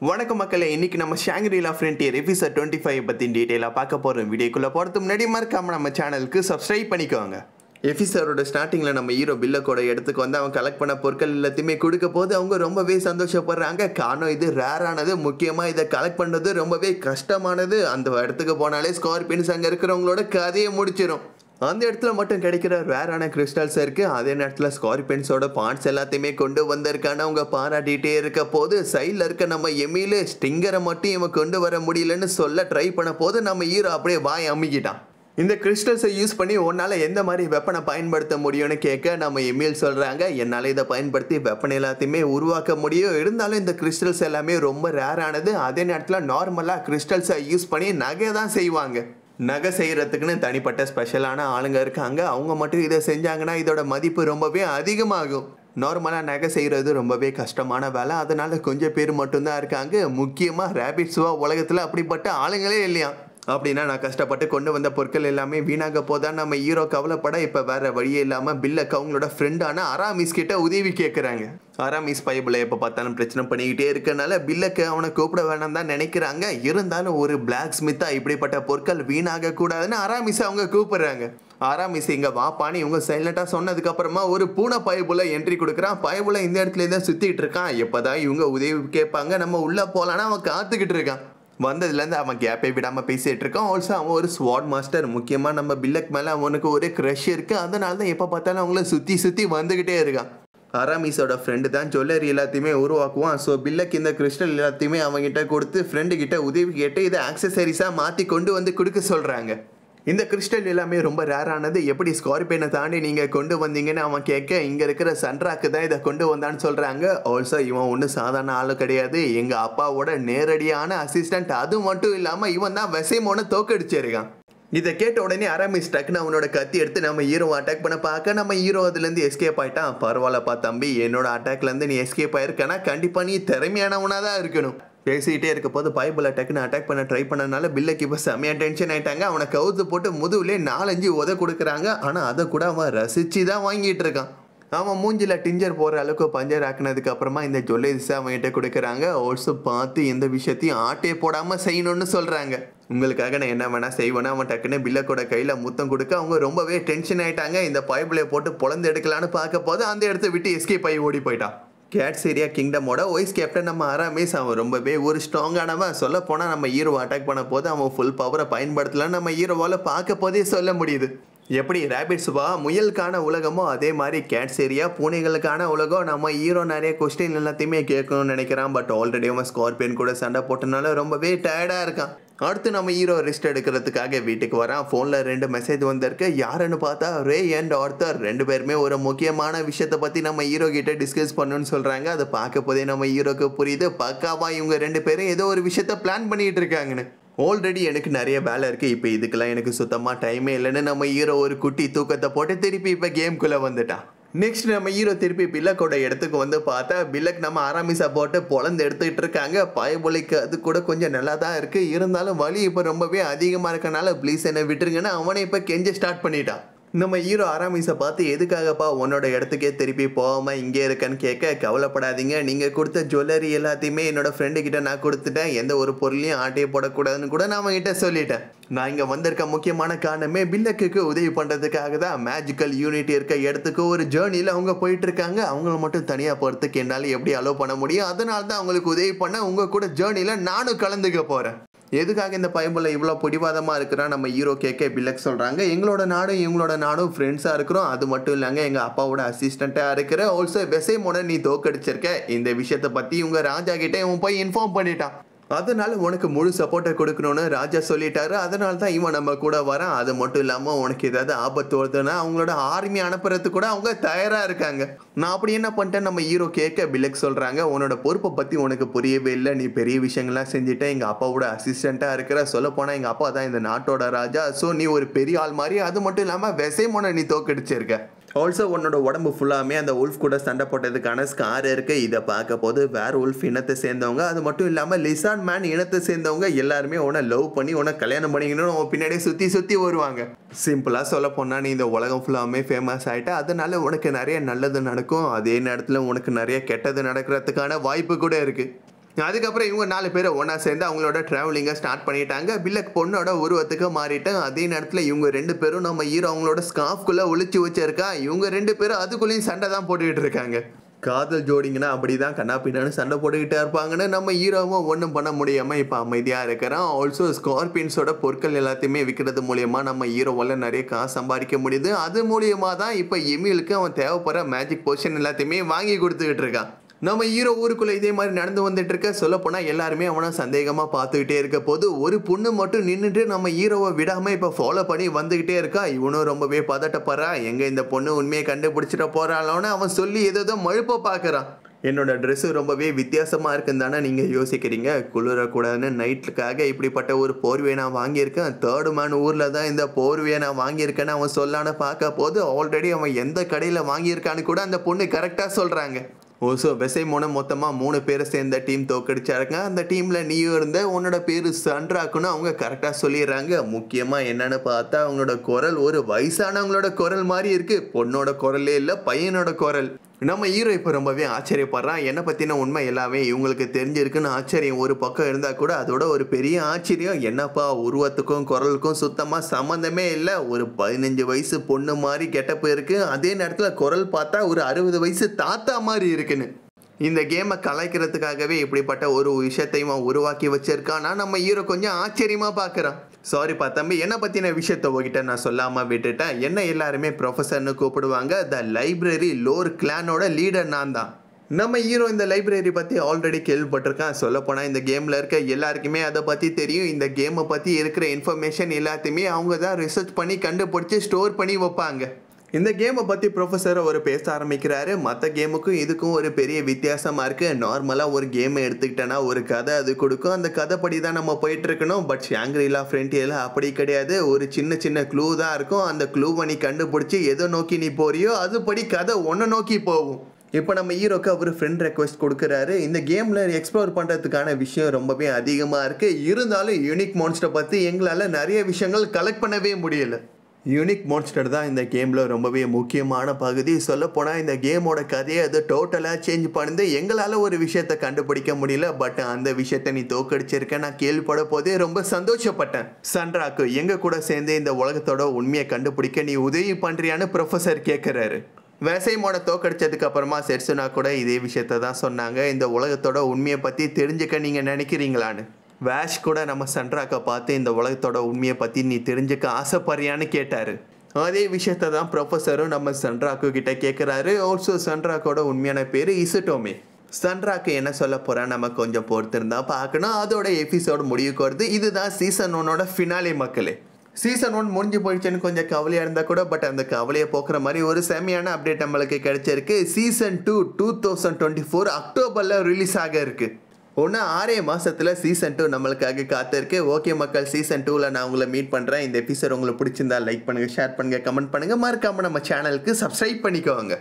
வணக்கம் மக்களே, இன்னைக்கு நம்ம ஷாங்க்ரி-லா ஃப்ரண்டியர் எபிசோட் 25 பற்றி டீட்டெயிலாக பார்க்க போகிறோம். வீடியோக்குள்ளே போகிறதுக்கு முன்னாடி மறக்காம நம்ம சேனலுக்கு சப்ஸ்கிரைப் பண்ணிக்கோங்க. எபிசோடோட ஸ்டார்டிங்கில் நம்ம ஹீரோ பில்லக்கோட இடத்துக்கு வந்து அவன் கலெக்ட் பண்ண பொருட்கள் எல்லாத்தையுமே கொடுக்க போது அவங்க ரொம்பவே சந்தோஷப்படுறாங்க. காரணம் இது ரேரானது, முக்கியமாக இதை கலெக்ட் பண்ணுறது ரொம்பவே கஷ்டமானது. அந்த இடத்துக்கு போனாலே ஸ்கார்பியன்ஸ் அங்கே இருக்கிறவங்களோட கதையை முடிச்சிடும். அந்த இடத்துல மட்டும் கிடைக்கிற ரேரான கிறிஸ்டல்ஸ் இருக்குது. அதே நேரத்தில் ஸ்கார்பியன்ஸோட பார்ட்ஸ் எல்லாத்தையுமே கொண்டு வந்திருக்கான அவங்க பாராட்டிகிட்டே இருக்க போது சைடில் இருக்க நம்ம எமியில ஸ்டிங்கரை மட்டும் இவன் கொண்டு வர முடியலன்னு சொல்ல ட்ரை பண்ண போது நம்ம ஹீரோ அப்படியே வாய் அம்மிக்கிட்டான். இந்த கிறிஸ்டல்ஸை யூஸ் பண்ணி உன்னால் எந்த மாதிரி வெப்பனை பயன்படுத்த முடியும்னு கேட்க நம்ம எமில் சொல்கிறாங்க, என்னால் இதை பயன்படுத்தி வெப்பன் எல்லாத்தையுமே உருவாக்க முடியும். இருந்தாலும் இந்த கிறிஸ்டல்ஸ் எல்லாமே ரொம்ப ரேரானது. அதே நேரத்தில் நார்மலாக கிறிஸ்டல்ஸை யூஸ் பண்ணி நகை தான் செய்வாங்க. நகை செய்கிறதுக்குன்னு தனிப்பட்ட ஸ்பெஷலான ஆளுங்க இருக்காங்க. அவங்க மட்டும் இதை செஞ்சாங்கன்னா இதோட மதிப்பு ரொம்பவே அதிகமாகும். நார்மலாக நகை செய்கிறது ரொம்பவே கஷ்டமான வேலை. அதனால் கொஞ்சம் பேர் மட்டும்தான் இருக்காங்க. முக்கியமாக ரேபிட்ஸுவா உலகத்தில் அப்படிப்பட்ட ஆளுங்களே இல்லையா. அப்படின்னா நான் கஷ்டப்பட்டு கொண்டு வந்த பொருட்கள் எல்லாமே வீணாக போதான் நம்ம ஹீரோ கவலைப்பட இப்போ வேறு வழியே இல்லாமல் பில்லக்கு அவங்களோட ஃப்ரெண்டான அராமிஸ் கிட்ட உதவி கேட்குறாங்க. அராமிஸ் பைபிளை எப்போ பார்த்தாலும் பிரச்சனை பண்ணிக்கிட்டே இருக்கனால பில்லக்கு அவனை கூப்பிட வேணாம் தான் நினைக்கிறாங்க. இருந்தாலும் ஒரு பிளாக் ஸ்மித்தாக இப்படிப்பட்ட பொருட்கள் வீணாக கூடாதுன்னு அராமிஸை அவங்க கூப்பிடுறாங்க. அராமிஸ் இங்கே வாப்பான்னு இவங்க சைலண்டாக சொன்னதுக்கப்புறமா ஒரு பூனை பைபிளை என்ட்ரி கொடுக்குறான். பைபிளை இந்த இடத்துல தான் சுற்றிட்டு இருக்கான். எப்போ தான் இவங்க உதவி கேட்பாங்க நம்ம உள்ளே போகலான்னா அவன் காத்துக்கிட்டு இருக்கான். வந்ததுலேருந்து அவன் கேப்பே விடாமல் பேசிகிட்டு இருக்கான். ஆல்சோ அவன் ஒரு ஸ்வாட் மாஸ்டர். முக்கியமாக நம்ம பில்லக் மேலே அவனுக்கு ஒரு க்ரஷ் இருக்குது. அதனால தான் எப்போ பார்த்தாலும் அவங்கள சுற்றி சுற்றி வந்துக்கிட்டே இருக்கான். அராமிஸோட ஃப்ரெண்டு தான் ஜுவல்லரி எல்லாத்தையுமே உருவாக்குவான். ஸோ பில்லக் இந்த கிறிஸ்டல் எல்லாத்தையுமே அவங்ககிட்ட கொடுத்து ஃப்ரெண்டுக்கிட்ட உதவி கேட்டு இதை ஆக்சசரிஸாக மாற்றி கொண்டு வந்து கொடுக்க சொல்கிறாங்க. இந்த கிறிஸ்டல் எல்லாமே ரொம்ப ரேரானது. எப்படி ஸ்கார்பியனை தாண்டி நீங்கள் கொண்டு வந்தீங்கன்னு அவன் கேட்க இங்கே இருக்கிற சன்ராக்கு தான் இதை கொண்டு வந்தான்னு சொல்கிறாங்க. ஆல்சோ இவன் ஒன்றும் சாதாரண ஆளு கிடையாது. எங்கள் அப்பாவோட நேரடியான அசிஸ்டண்ட். அது மட்டும் இல்லாமல் இவன் தான் வெசைமோனை தோக்கடிச்சிருக்கான். இதை கேட்ட உடனே அராமிஸ் டக்குன்னு அவனோட கத்தி எடுத்து நம்ம ஹீரோவை அட்டாக் பண்ண பார்க்க நம்ம ஹீரோ அதுலேருந்து எஸ்கேப் ஆகிட்டான். பரவாயில்லப்பா தம்பி, என்னோட அட்டாக்லேருந்து நீ எஸ்கேப் ஆயிருக்கனா கண்டிப்பாக நீ திறமையானவனாக தான் இருக்கணும். பேசிக்கிட்டே இருக்க போது பைபிளை டக்குன்னு அட்டாக் பண்ண ட்ரை பண்ணனால பில்லுக்கு இப்போ செம்மையாக டென்ஷன் ஆகிட்டாங்க. அவனை கவுத்து போட்டு முதுகுலே 4-5 உதை கொடுக்குறாங்க. ஆனால் அதை கூட அவன் ரசித்து தான் வாங்கிட்டு இருக்கான். அவன் மூஞ்சில் டிஞ்சர் போகிற அளவுக்கு பஞ்சர் ஆக்கினதுக்கு அப்புறமா இந்த ஜுவல்லரிஸை அவன்கிட்ட கொடுக்குறாங்க. ஆல்சோ பார்த்து எந்த விஷயத்தையும் ஆட்டே போடாமல் செய்யணும்னு சொல்கிறாங்க. உங்களுக்காக நான் என்ன வேணால் செய்வேன்னா அவன் டக்குன்னு பில்லக்கோட கையில் முத்தம் கொடுக்க அவங்க ரொம்பவே டென்ஷன் ஆகிட்டாங்க. இந்த பைபிளை போட்டு பொழந்து எடுக்கலான்னு பார்க்க போது அந்த இடத்த விட்டு எஸ்கேப் ஆகி ஓடி போயிட்டான். கேட்ஸேரியா கிங்டமோட வைஸ் கேப்டன் நம்ம அராமிஸ். அவன் ரொம்பவே ஒரு ஸ்ட்ராங்கானவன். சொல்ல போனால் நம்ம ஹீரோவை அட்டாக் பண்ண போது அவன் ஃபுல் பவரை பயன்படுத்தலாம் நம்ம ஹீரோவால் பார்க்க போதே சொல்ல முடியுது. எப்படி ரேபிட்ஸுவா முயலுக்கான உலகமோ அதே மாதிரி கேட்ஸேரியா பூனைகளுக்கான உலகம். நம்ம ஹீரோ நிறைய கொஸ்டின் எல்லாத்தையுமே கேட்கணும்னு நினைக்கிறான். பட் ஆல்ரெடி அவன் ஸ்கார்பியன் கூட சண்டை போட்டனால ரொம்பவே டயர்டாக இருக்கான். அடுத்து நம்ம ஹீரோ ரெஸ்ட் எடுக்கிறதுக்காக வீட்டுக்கு வரான். ஃபோனில் 2 மெசேஜ் வந்திருக்கு. யாருன்னு பார்த்தா ரே அண்ட் ஆர்த்தர் 2 பேருமே ஒரு முக்கியமான விஷயத்தை பற்றி நம்ம ஹீரோ கிட்ட டிஸ்கஸ் பண்ணணும்னு சொல்கிறாங்க. அதை பார்க்க போதே நம்ம ஹீரோக்கு புரியுது பக்காவா இவங்க 2 பேரும் ஏதோ ஒரு விஷயத்த பிளான் பண்ணிகிட்டு இருக்காங்கன்னு. ஆல்ரெடி எனக்கு நிறைய வேலை இருக்குது, இப்போ இதுக்கெல்லாம் எனக்கு சுத்தமாக டைமே இல்லைன்னு நம்ம ஹீரோ ஒரு குட்டி தூக்கத்தை போட்டு திருப்பி இப்போ கேம்குள்ளே வந்துட்டான். நெக்ஸ்ட் நம்ம ஹீரோ திருப்பி பில்லக்கோட இடத்துக்கு வந்து பார்த்தா பில்லக் நம்ம அராமிஸை போட்டு பொழந்து எடுத்துக்கிட்டு இருக்காங்க. பயபொலிக்கு அது கூட கொஞ்சம் நல்லா தான் இருக்குது. இருந்தாலும் வலி இப்போ ரொம்பவே அதிகமாக இருக்கனால ப்ளீஸ் என்னை விட்டுருங்கன்னு அவனை இப்போ கெஞ்ச ஸ்டார்ட் பண்ணிட்டான். நம்ம ஹீரோ அராமிஸை பார்த்து எதுக்காகப்பா உன்னோட இடத்துக்கே திருப்பி போகாமல் இங்கே இருக்கேன்னு கேட்க, கவலைப்படாதீங்க, நீங்கள் கொடுத்த ஜுவல்லரி எல்லாத்தையுமே என்னோட ஃப்ரெண்டுக்கிட்ட நான் கொடுத்துட்டேன். எந்த ஒரு பொருளையும் ஆட்டையை போடக்கூடாதுன்னு கூட நான் அவங்ககிட்ட சொல்லிட்டேன். நான் இங்கே வந்திருக்க முக்கியமான காரணமே பில்லக்கு உதவி பண்ணுறதுக்காக தான். மேஜிக்கல் யூனிட் இருக்க இடத்துக்கு ஒரு ஜேர்னியில் அவங்க போயிட்டு இருக்காங்க. அவங்கள மட்டும் தனியாக போகிறதுக்கு என்னால் எப்படி அலோவ் பண்ண முடியும். அதனால தான் அவங்களுக்கு உதவி பண்ண உங்கள் கூட ஜேர்னியில் நானும் கலந்துக்க போகிறேன். எதுக்காக இந்த பைபிளில் இவ்வளோ பிடிவாதமாக இருக்கிறான் நம்ம ஹீரோ கேட்க பில்லக் சொல்கிறாங்க, எங்களோட நாடும் இவங்களோட நாடும் ஃப்ரெண்ட்ஸாக இருக்கிறோம். அது மட்டும் இல்லைங்க, எங்கள் அப்பாவோட அசிஸ்டண்ட்டாக இருக்கிற ஆல்சோ வெசைமோனை நீ தோக்கடிச்சிருக்க. இந்த விஷயத்தை பற்றி இவங்க ராஜா கிட்டே இவன் போய் இன்ஃபார்ம் பண்ணிட்டான். அதனால உனக்கு முழு சப்போர்ட்டை கொடுக்கணும்னு ராஜா சொல்லிட்டாரு. அதனால தான் இவன் நம்ம கூட வரான். அது மட்டும் இல்லாமல் உனக்கு ஏதாவது ஆபத்து வருதுன்னா அவங்களோட ஆர்மி அனுப்புறதுக்கு கூட அவங்க தயாராக இருக்காங்க. நான் அப்படி என்ன பண்ணிட்டேன் நம்ம ஹீரோ கேட்க பில்லக் சொல்கிறாங்க, உன்னோட பொறுப்பை பற்றி உனக்கு புரியவே இல்லை. நீ பெரிய விஷயங்கள்லாம் செஞ்சுட்டேன். எங்கள் அப்பாவோட அசிஸ்டண்ட்டாக இருக்கிற. சொல்லப்போனால் எங்கள் அப்பா தான் இந்த நாட்டோட ராஜா. ஸோ நீ ஒரு பெரிய ஆள் மாதிரி. அது மட்டும் இல்லாமல் வெசைமோனை நீ தோக்கடிச்சிருக்க. ஆல்சோ உன்னோட உடம்பு ஃபுல்லாமே அந்த உல்ஃப் கூட சண்டை போட்டதுக்கான ஸ்கார் இருக்குது. இதை பார்க்க போது வேர் உல்ஃப் இனத்தை சேர்ந்தவங்க, அது மட்டும் இல்லாமல் லிசார்ட் மேன் இனத்தை சேர்ந்தவங்க எல்லாருமே உன்னை லவ் பண்ணி உன்னை கல்யாணம் பண்ணிக்கணும்னு உன் பின்னாடியே சுற்றி வருவாங்க. சிம்பிளாக சொல்ல போனால் நீ இந்த உலகம் ஃபுல்லாமே ஃபேமஸ் ஆகிட்ட. அதனால உனக்கு நிறைய நல்லது நடக்கும். அதே நேரத்தில் உனக்கு நிறைய கெட்டது நடக்கிறதுக்கான வாய்ப்பு கூட இருக்குது. அதுக்கப்புறம் இவங்க 4 பேரை ஒன்றா சேர்ந்து அவங்களோட ட்ராவலிங்கை ஸ்டார்ட் பண்ணிட்டாங்க. பில்லக் பொண்ணோட உருவத்துக்கு மாறிட்டு அதே நேரத்தில் இவங்க 2 பேரும் நம்ம ஹீரோ அவங்களோட ஸ்கார்ஃப்குள்ளே ஒளிச்சு வச்சிருக்கா. இவங்க 2 பேரும் அதுக்குள்ளேயும் சண்டை தான் போட்டுக்கிட்டு இருக்காங்க. காதல் ஜோடிங்கன்னா அப்படிதான் கண்ணா பின்னான்னு சண்டை போட்டுக்கிட்டே இருப்பாங்கன்னு நம்ம ஹீரோவும் ஒன்றும் பண்ண முடியாமல் இப்போ அமைதியாக இருக்கிறான். ஆல்சோ ஸ்கார்பியன்ஸோட பொருட்கள் எல்லாத்தையுமே விற்கிறது மூலியமாக நம்ம ஹீரோவால் நிறைய காசு சம்பாதிக்க முடியுது. அது மூலியமாக தான் இப்போ எமிலுக்கு அவன் தேவைப்படுற மேஜிக் போர்ஷன் எல்லாத்தையுமே வாங்கி கொடுத்துக்கிட்டு இருக்கான். நம்ம ஹீரோ ஊருக்குள்ளே இதே மாதிரி நடந்து வந்துட்டு இருக்க. சொல்லப்போனால் எல்லாருமே அவனை சந்தேகமாக பார்த்துக்கிட்டே இருக்க போது ஒரு பொண்ணு மட்டும் நின்றுட்டு நம்ம ஹீரோவை விடாமல் இப்போ ஃபாலோ பண்ணி வந்துக்கிட்டே இருக்கா. இவனும் ரொம்பவே பதட்டப்படுறான். எங்கே இந்த பொண்ணு உண்மையை கண்டுபிடிச்சிட போகிறாளோன்னு அவன் சொல்லி ஏதோ மழுப்ப பார்க்குறான். என்னோட ட்ரெஸ்ஸு ரொம்பவே வித்தியாசமாக இருக்குன்னு தானே நீங்கள் யோசிக்கிறீங்க. குளிரக்கூடாதுன்னு நைட்டுக்காக இப்படிப்பட்ட ஒரு போர்வையை நான் வாங்கியிருக்கேன். தேர்டு மேன் ஊரில் தான் இந்த போர்வையை நான் வாங்கியிருக்கேன்னு அவன் சொல்லான்னு பார்க்க போது ஆல்ரெடி அவன் எந்த கடையில் வாங்கியிருக்கான்னு கூட அந்த பொண்ணு கரெக்டாக சொல்கிறாங்க. ஓசோ வெசைமோனை மொத்தமாக 3 பேரை சேர்ந்த டீம் தோக்கடிச்சாருங்க. அந்த டீமில் நீயும் இருந்த உன்னோட பேர் சன்ராக்குன்னு அவங்க கரெக்டாக சொல்லிடுறாங்க. முக்கியமாக என்னென்னு பார்த்தா அவங்களோட குரல் ஒரு வயசானவங்களோட குரல் மாதிரி இருக்குது. பொண்ணோட குரலே இல்லை, பையனோட குரல். நம்ம ஹீரோ இப்போ ரொம்பவே ஆச்சரியப்படுறான். என்னை பற்றின உண்மை எல்லாமே இவங்களுக்கு தெரிஞ்சிருக்குன்னு ஆச்சரியம் ஒரு பக்கம் இருந்தால் கூட அதோட ஒரு பெரிய ஆச்சரியம் என்னப்பா உருவத்துக்கும் குரலுக்கும் சுத்தமாக சம்மந்தமே இல்லை. ஒரு 15 வயசு பொண்ணு மாதிரி கெட்டப்பு இருக்குது. அதே நேரத்தில் குரல் பார்த்தா ஒரு 60 வயசு தாத்தா மாதிரி இருக்குன்னு. இந்த கேமை கலாய்க்கிறதுக்காகவே இப்படிப்பட்ட ஒரு விஷயத்தையும் உருவாக்கி வச்சிருக்கான்னா நம்ம ஹீரோ கொஞ்சம் ஆச்சரியமாக பார்க்குறான். சாரிப்பா தம்பி, என்னை பற்றின விஷயத்த உங்ககிட்ட நான் சொல்லாமல் விட்டுட்டேன். என்ன எல்லாருமே ப்ரொஃபஸர்னு கூப்பிடுவாங்க. த லைப்ரரி லோர் கிளானோட லீடர் நான் தான். நம்ம ஹீரோ இந்த லைப்ரரி பற்றி ஆல்ரெடி கேள்விப்பட்டிருக்கான். சொல்லப்போனால் இந்த கேமில் இருக்க எல்லாருக்குமே அதை பற்றி தெரியும். இந்த கேமை பற்றி இருக்கிற இன்ஃபர்மேஷன் எல்லாத்தையுமே அவங்க தான் ரிசர்ச் பண்ணி கண்டுபிடிச்சி ஸ்டோர் பண்ணி வைப்பாங்க. இந்த கேமை பற்றி ப்ரொஃபஸர் ஒரு பேச ஆரம்பிக்கிறாரு. மற்ற கேமுக்கும் இதுக்கும் ஒரு பெரிய வித்தியாசமாக இருக்குது. நார்மலாக ஒரு கேமை எடுத்துக்கிட்டேன்னா ஒரு கதை அது கொடுக்கும். அந்த கதைப்படி தான் நம்ம போயிட்டுருக்கணும். பட் ஷாங்க்ரிலா ஃப்ரண்டியரில் அப்படி கிடையாது. ஒரு சின்ன க்ளூ தான் இருக்கும். அந்த க்ளூவை நீ கண்டுபிடிச்சி எதை நோக்கி நீ போறியோ அதுபடி கதை ஒன்றை நோக்கி போகும். இப்போ நம்ம ஹீரோக்கு அவர் ஃப்ரெண்ட் ரெக்வெஸ்ட் கொடுக்குறாரு. இந்த கேமில் எக்ஸ்ப்ளோர் பண்ணுறதுக்கான விஷயம் ரொம்பவே அதிகமாக இருக்குது. இருந்தாலும் யூனிக் மான்ஸ்டரை பற்றி எங்களால் நிறைய விஷயங்கள் கலெக்ட் பண்ணவே முடியலை. யூனிக் மான்ஸ்டர் தான் இந்த கேமில் ரொம்பவே முக்கியமான பகுதி. சொல்லப்போனால் இந்த கேமோட கதையை அது டோட்டலாக சேஞ்ச் பண்ணி எங்களால் ஒரு விஷயத்தை கண்டுபிடிக்க முடியல. பட் அந்த விஷயத்தை நீ தோக்கடிச்சிருக்க நான் கேள்விப்பட போதே ரொம்ப சந்தோஷப்பட்டேன். சன்ராக்கு எங்கள் கூட சேர்ந்து இந்த உலகத்தோட உண்மையை கண்டுபிடிக்க நீ உதவி பண்ணுறியான்னு ப்ரொஃபஸர் கேட்குறாரு. வெசைமோட தோக்கடிச்சதுக்கு அப்புறமா செட்சுனா கூட இதே விஷயத்த தான் சொன்னாங்க. இந்த உலகத்தோட உண்மையை பற்றி தெரிஞ்சுக்க நீங்கள் நினைக்கிறீங்களான்னு. வேஷ் கூட நம்ம சன்ராக்கை பார்த்து இந்த உலகத்தோட உண்மையை பற்றி நீ தெரிஞ்சுக்க ஆசைப்படுறியான்னு கேட்டார். அதே விஷயத்த தான் ப்ரொஃபஸரும் நம்ம சன்ராக்கு கிட்ட கேட்குறாரு. ஆல்சோ சன்ராக்கோட உண்மையான பேர் இசுட்டோமே. சன்ராக்கு என்ன சொல்ல போகிறான் நம்ம கொஞ்சம் பொறுத்திருந்தா பார்க்கணும். அதோட எபிசோடு முடிவுக்கு வருது. இதுதான் சீசன் 1ஓட ஃபினாலே மக்களே. சீசன் 1 முடிஞ்சு போயிடுச்சுன்னு கொஞ்சம் கவலையாக இருந்தால் கூட பட் அந்த கவலையை போக்குற மாதிரி ஒரு செமையான அப்டேட் நம்மளுக்கு கிடைச்சிருக்கு. சீசன் 2 2024 அக்டோபரில் ரிலீஸ் ஆக இருக்குது. 6 மாதத்தில் சீசன் 2 நம்மளுக்காக காத்திருக்கு. ஓகே மக்கள், சீசன் 2ல் நான் உங்களை மீட் பண்ணுறேன். இந்த எபிசோட் உங்களுக்கு பிடிச்சிருந்தா லைக் பண்ணுங்கள், ஷேர் பண்ணுங்கள், கமெண்ட் பண்ணுங்கள். மறக்காமல் நம்ம சேனலுக்கு சப்ஸ்கிரைப் பண்ணிக்கோங்க.